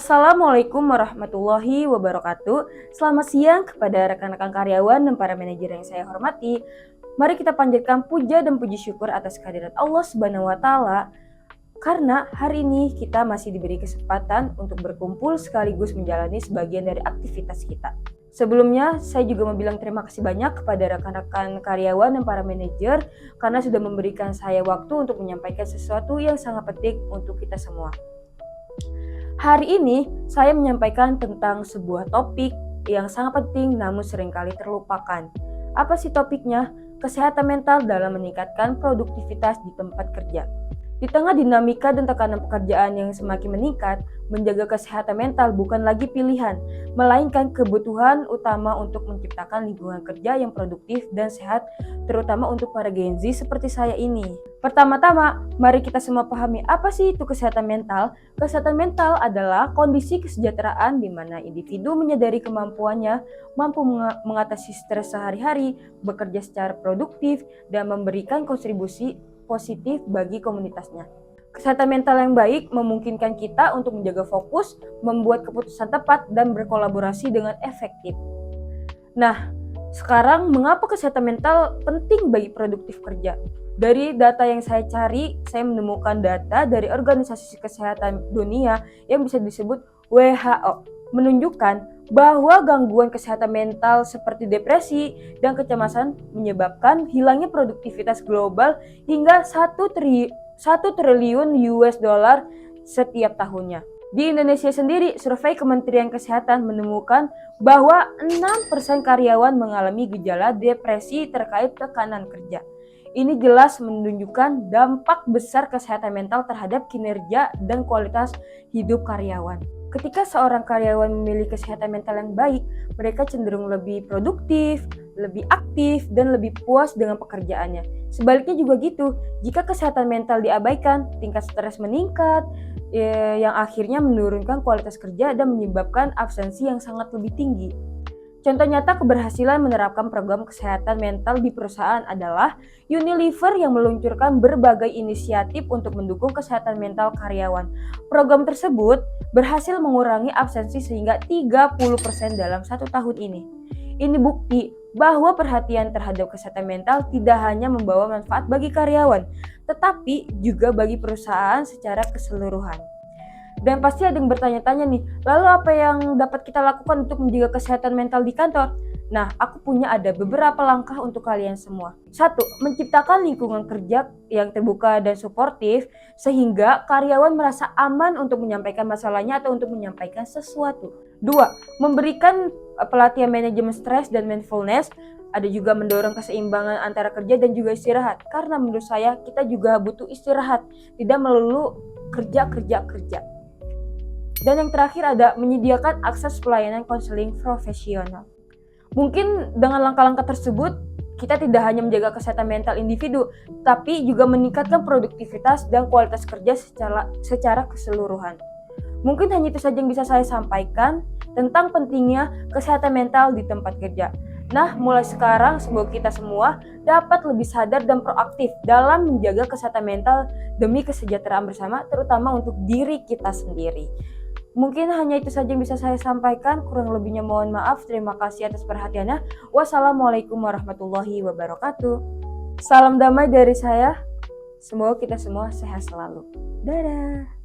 Assalamualaikum warahmatullahi wabarakatuh. Selamat siang kepada rekan-rekan karyawan dan para manajer yang saya hormati. Mari kita panjatkan puja dan puji syukur atas kehadirat Allah Subhanahu wa Ta'ala, karena hari ini kita masih diberi kesempatan untuk berkumpul sekaligus menjalani sebagian dari aktivitas kita. Sebelumnya, saya juga mau bilang terima kasih banyak kepada rekan-rekan karyawan dan para manajer karena sudah memberikan saya waktu untuk menyampaikan sesuatu yang sangat penting untuk kita semua. Hari ini saya menyampaikan tentang sebuah topik yang sangat penting namun seringkali terlupakan. Apa sih topiknya? Kesehatan mental dalam meningkatkan produktivitas di tempat kerja. Di tengah dinamika dan tekanan pekerjaan yang semakin meningkat, menjaga kesehatan mental bukan lagi pilihan, melainkan kebutuhan utama untuk menciptakan lingkungan kerja yang produktif dan sehat, terutama untuk para Gen Z seperti saya ini. Pertama-tama, mari kita semua pahami apa sih itu kesehatan mental. Kesehatan mental adalah kondisi kesejahteraan di mana individu menyadari kemampuannya, mampu mengatasi stres sehari-hari, bekerja secara produktif, dan memberikan kontribusi positif bagi komunitasnya. Kesehatan mental yang baik memungkinkan kita untuk menjaga fokus, membuat keputusan tepat, dan berkolaborasi dengan efektif. Nah, sekarang mengapa kesehatan mental penting bagi produktif kerja? Dari data yang saya cari, saya menemukan data dari Organisasi Kesehatan Dunia yang bisa disebut WHO, menunjukkan bahwa gangguan kesehatan mental seperti depresi dan kecemasan menyebabkan hilangnya produktivitas global hingga 1 triliun US dollar setiap tahunnya. Di Indonesia sendiri, survei Kementerian Kesehatan menemukan bahwa 6% karyawan mengalami gejala depresi terkait tekanan kerja. Ini jelas menunjukkan dampak besar kesehatan mental terhadap kinerja dan kualitas hidup karyawan. Ketika seorang karyawan memiliki kesehatan mental yang baik, mereka cenderung lebih produktif, lebih aktif, dan lebih puas dengan pekerjaannya. Sebaliknya juga gitu, jika kesehatan mental diabaikan, tingkat stres meningkat, yang akhirnya menurunkan kualitas kerja dan menyebabkan absensi yang sangat lebih tinggi. Contoh nyata keberhasilan menerapkan program kesehatan mental di perusahaan adalah Unilever yang meluncurkan berbagai inisiatif untuk mendukung kesehatan mental karyawan. Program tersebut berhasil mengurangi absensi sehingga 30% dalam 1 tahun ini. Ini bukti bahwa perhatian terhadap kesehatan mental tidak hanya membawa manfaat bagi karyawan, tetapi juga bagi perusahaan secara keseluruhan. Dan pasti ada yang bertanya-tanya nih, lalu apa yang dapat kita lakukan untuk menjaga kesehatan mental di kantor? Nah, aku punya ada beberapa langkah untuk kalian semua. 1. Menciptakan lingkungan kerja yang terbuka dan suportif sehingga karyawan merasa aman untuk menyampaikan masalahnya atau untuk menyampaikan sesuatu. 2. Memberikan pelatihan manajemen stres dan mindfulness. Ada juga mendorong keseimbangan antara kerja dan juga istirahat. Karena menurut saya kita juga butuh istirahat, tidak melulu kerja. Dan yang terakhir ada menyediakan akses pelayanan konseling profesional. Mungkin dengan langkah-langkah tersebut, kita tidak hanya menjaga kesehatan mental individu, tapi juga meningkatkan produktivitas dan kualitas kerja secara keseluruhan. Mungkin hanya itu saja yang bisa saya sampaikan tentang pentingnya kesehatan mental di tempat kerja. Nah, mulai sekarang semoga kita semua dapat lebih sadar dan proaktif dalam menjaga kesehatan mental demi kesejahteraan bersama, terutama untuk diri kita sendiri. Mungkin hanya itu saja yang bisa saya sampaikan, kurang lebihnya mohon maaf. Terima kasih atas perhatiannya. Wassalamualaikum warahmatullahi wabarakatuh. Salam damai dari saya. Semoga kita semua sehat selalu. Dadah.